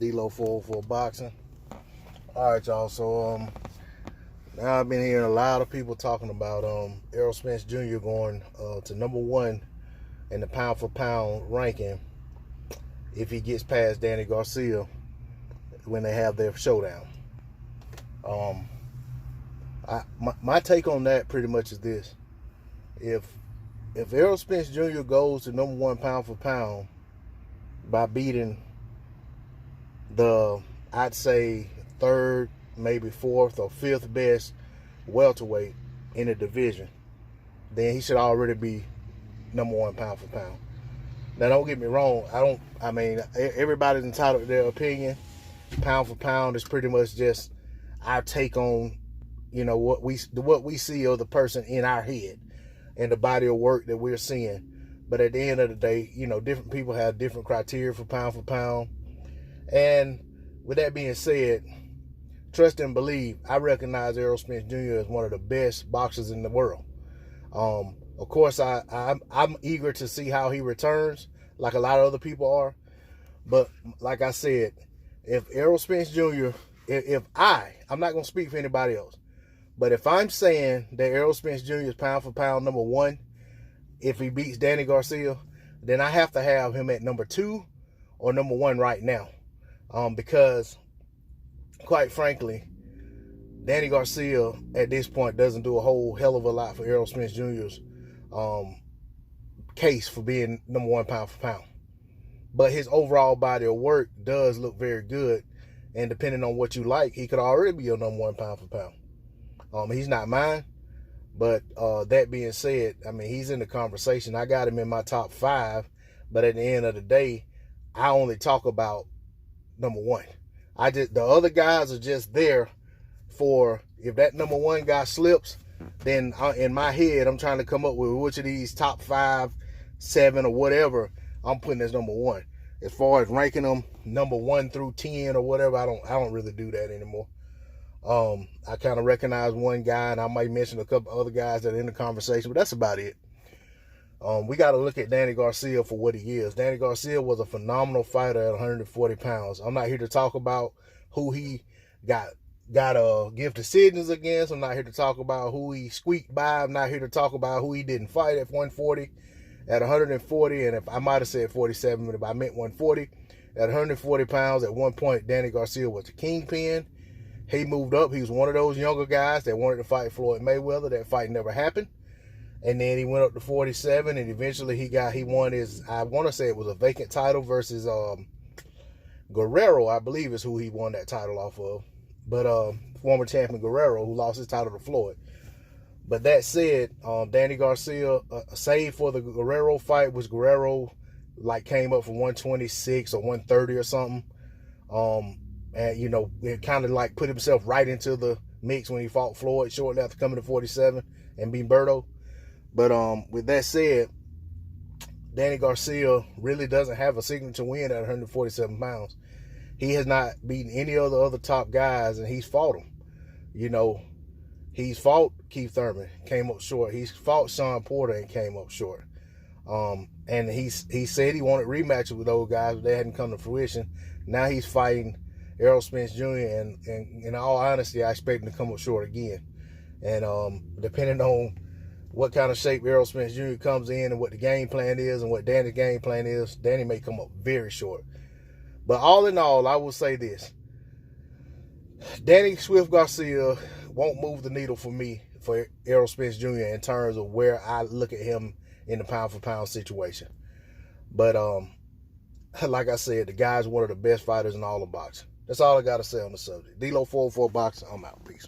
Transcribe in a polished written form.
D-Lo 404 Boxing. All right, y'all. So now I've been hearing a lot of people talking about Errol Spence Jr. going to #1 in the pound for pound ranking if he gets past Danny Garcia when they have their showdown. My take on that pretty much is this: if Errol Spence Jr. goes to #1 pound for pound by beating the, I'd say, third, maybe fourth or fifth best welterweight in the division, then he should already be #1 pound for pound. Now, don't get me wrong. I mean, everybody's entitled to their opinion. Pound for pound is pretty much just our take on, what we see of the person in our head and the body of work that we're seeing. But at the end of the day, different people have different criteria for pound. And with that being said, trust and believe, I recognize Errol Spence Jr. as one of the best boxers in the world. Of course, I'm eager to see how he returns, like a lot of other people are. But like I said, if Errol Spence Jr., I'm not going to speak for anybody else, but if I'm saying that Errol Spence Jr. is pound for pound #1, if he beats Danny Garcia, then I have to have him at #2 or #1 right now. Because, quite frankly, Danny Garcia at this point doesn't do a whole hell of a lot for Errol Spence Jr.'s case for being #1 pound for pound. But his overall body of work does look very good. And depending on what you like, he could already be your #1 pound for pound. He's not mine. But that being said, I mean, he's in the conversation. I got him in my top 5. But at the end of the day, I only talk about #1. The other guys are just there for, if that #1 guy slips, then in my head, I'm trying to come up with which of these top 5, 7, or whatever I'm putting as #1. As far as ranking them #1 through 10 or whatever, I don't really do that anymore. I kind of recognize one guy, and I might mention a couple other guys that are in the conversation, but that's about it. We got to look at Danny Garcia for what he is. Danny Garcia was a phenomenal fighter at 140 pounds. I'm not here to talk about who he got give decisions against. I'm not here to talk about who he squeaked by. I'm not here to talk about who he didn't fight at 140. At 140, and if I might have said 47, but if I meant 140, at 140 pounds, at one point, Danny Garcia was the kingpin. He moved up. He was one of those younger guys that wanted to fight Floyd Mayweather. That fight never happened. And then he went up to 47, and eventually he won his, I want to say it was a vacant title versus Guerrero, I believe is who he won that title off of. But former champion Guerrero, who lost his title to Floyd. But that said, Danny Garcia, save for the Guerrero fight, which Guerrero came up from 126 or 130 or something. And it kind of put himself right into the mix when he fought Floyd shortly after coming to 47 and being Berto. But with that said, Danny Garcia really doesn't have a signature win at 147 pounds. He has not beaten any of the other top guys, and he's fought them. He's fought Keith Thurman, came up short. He's fought Sean Porter and came up short. And he said he wanted rematches with those guys, but they hadn't come to fruition. Now he's fighting Errol Spence Jr., and in all honesty, I expect him to come up short again. And depending on what kind of shape Errol Spence Jr. comes in and what the game plan is and what Danny's game plan is, Danny may come up very short. But all in all, I will say this. Danny Swift Garcia won't move the needle for me, for Errol Spence Jr. in terms of where I look at him in the pound for pound situation. But like I said, the guy's one of the best fighters in all of boxing. That's all I got to say on the subject. D-Lo 404 Boxing, I'm out. Peace.